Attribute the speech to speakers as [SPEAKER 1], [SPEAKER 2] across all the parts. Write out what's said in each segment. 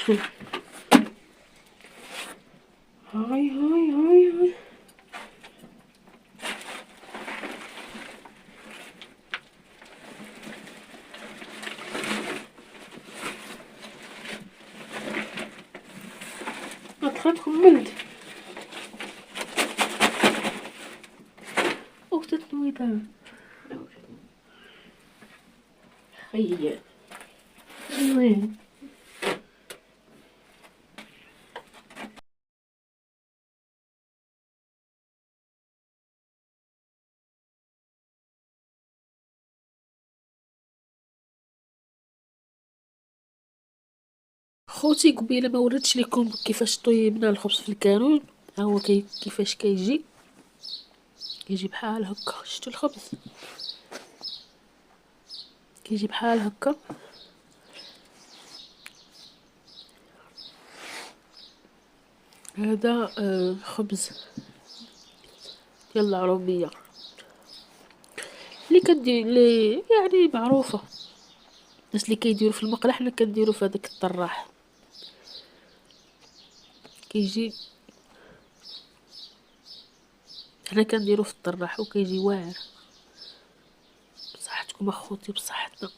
[SPEAKER 1] هاي هاي هاي هاي. أدخلكم ملت أخت تنويضة خيال. المهم خوتي قبيله ما وريتش لكم كيفاش طيبنا الخبز في الكانون. ها هو كيفاش كيجي بحال هكا. شفتوا الخبز كيجي بحال هكا. هذا خبز ديال العربيه اللي كدير اللي يعني معروفه. الناس اللي كيديروا في المقله حنا كنديروا في هذاك الطراح. كيجي حنا كنديروا في الطراح وكيجي واعر. بصحتكم اخوتي بصحتنا.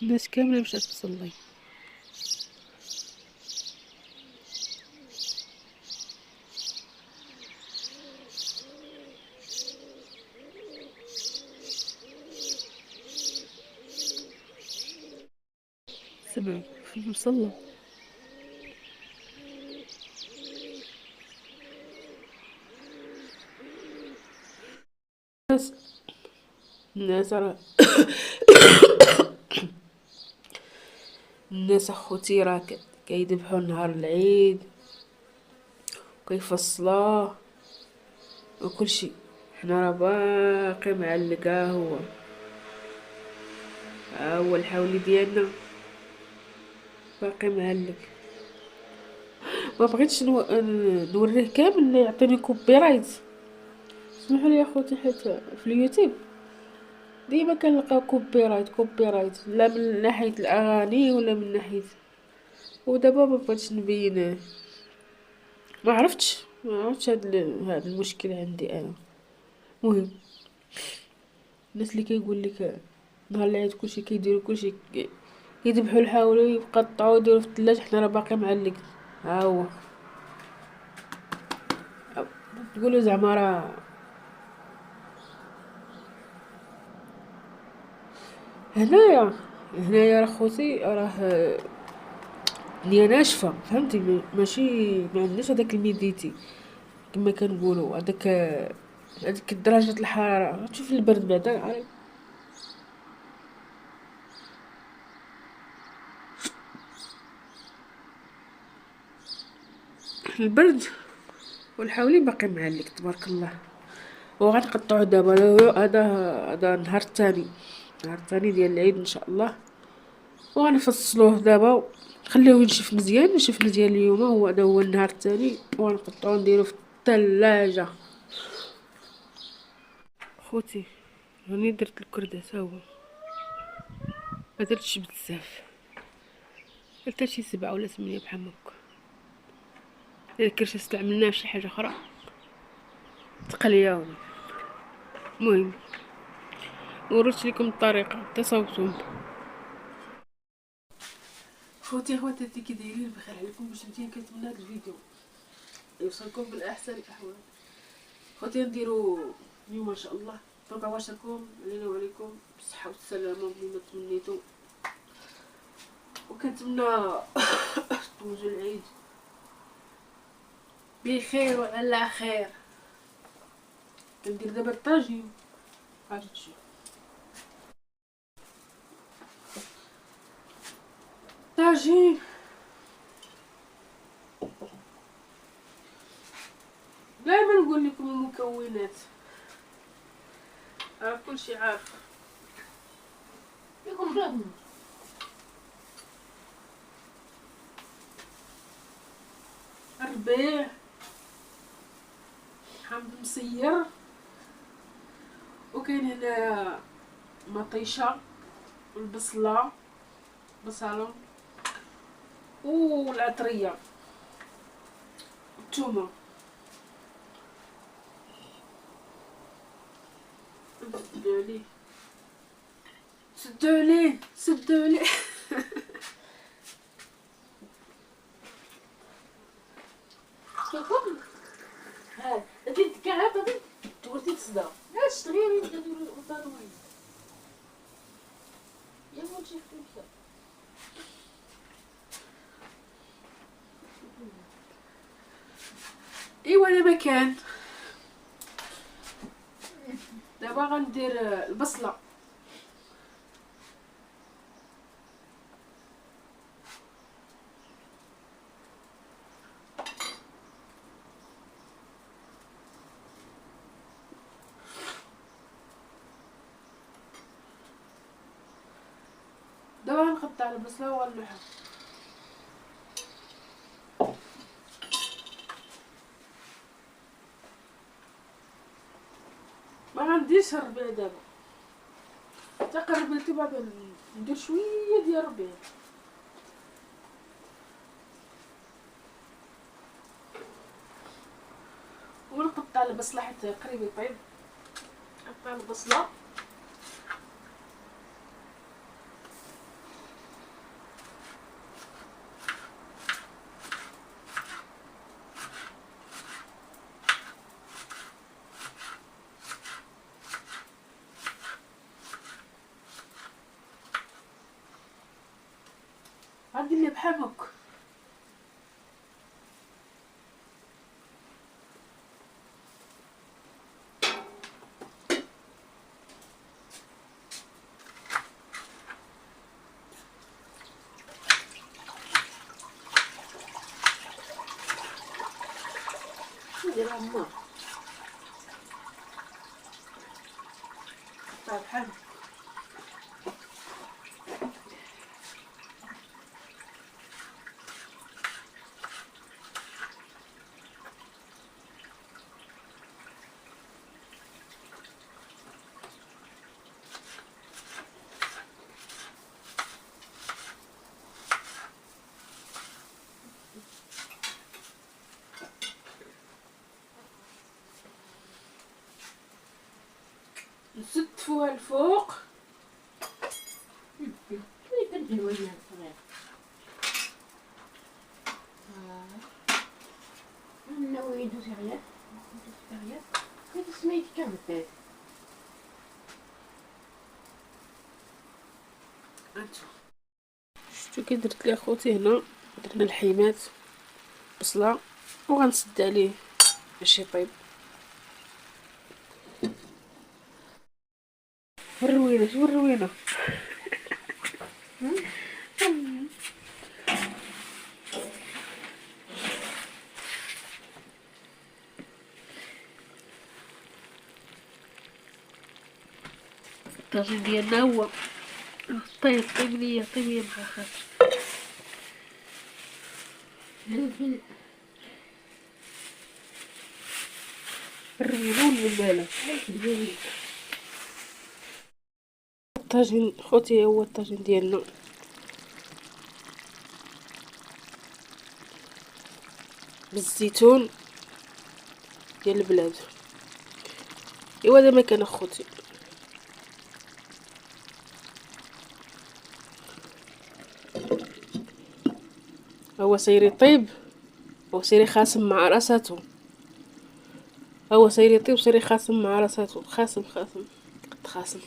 [SPEAKER 1] الناس كامله مشات تصلي. سمعوا في المصلى. الناس راه الناس اخوتي راه كيذبحوا نهار العيد وكيفصلوه وكل شيء. حنا راه باقي معلق. ها هو الحولي ديالنا باقي معلق. ما بغيتش نوريه كامل يعطيني كوبي رايت. اسمحوا لي اخوتي حيت في اليوتيوب ديما كنلقاو كوبي رايت لا من ناحيه الاغاني ولا من ناحيه. ودابا ما بغيتش نبين. ما عرفتش هاد المشكل عندي انا. مهم الناس اللي كيقول لك نهار العيد كلشي كيديروا كلشي يذبحوا الحاولوا يقطعوا يديروا في الثلاجه. حنا راه باقي معلق. ها هو تقولوا زعما راه هنايا راه خوتي راه الدنيا ناشفه فهمتي. ماشي ما عندناش هذاك الميديتي كما كنقولوا هذيك درجه الحراره. تشوف البرد بعدا عارف. البرد والحولي باقي معلق تبارك الله. وغنقطعو دابا. هذا النهار الثاني ديال العيد ان شاء الله. وغنفصلوه دابا نخليوه ينشف مزيان اليوم. هذا هو النهار الثاني وغنقطعو نديرو في الثلاجه. خوتي راني درت الكرداس. ها هو ما درتش بزاف. درت شي 7 ولا 8 بحال هكا. الا كرش استعملناه فشي حاجه اخرى تقليه ولا. المهم وريت لكم الطريقه تصاوبتم. خواتاتي كي دايرين بخير عليكم باش نتيا كنتمنى هذا الفيديو يوصلكم بالاحسن الاحوال. خوتي نديرو اليوم ان شاء الله 24 علينا وعليكم بالصحه والسلامه بما تمنيتو. وكنتمنى توجو العيد بخير وعلى خير. كندير دابا الطاجين. هاجي تشوف طاجين. دائما نقول لكم المكونات راه كلشي عارف. يكون بلادنا الربيع حامض مسير. وكاين هنا مطيشه البصلة، بصل والعطرية والثومة. سدوا عليه سدوا عليه سدوا عليه.
[SPEAKER 2] كيكون ها غادي تكعب غادي تورتي تصدى علاش تغيري نديرو البانوين يا ولدي خفيفه.
[SPEAKER 1] ايوا دابا كان دابا غندير البصله. دابا غنقطع البصله وغنلوحها. ما غنديرش الربيع دابا، تقرب لتي بعد ندير شويه ديال الربيع. ونقطع البصله حتى قريب يطيب. نقطع البصله غندير ليه بحال هكا.
[SPEAKER 2] ندير عمار
[SPEAKER 1] بحال هكا. نستفوها الفوق.
[SPEAKER 2] كندير وين صغير ناوي يدوز عليا كيف سميتي كانت
[SPEAKER 1] شفتو كي درت لي اخوتي هنا، درنا الحيمات بصله وغنسد عليه باش يطيب. الروينه شوف الروينه. الطاجين ديالنا هو طيب ليا مع خاطر الروينه والململه. الطاجين خوتي هو الطاجين ديالنا بالزيتون ديال البلاد. ايوا دابا كان اخوتي هو سيري يطيب وسيري خاسم مع راساتو. هو سيري يطيب سيري خاسم مع راساتو. خاسم قد خاسم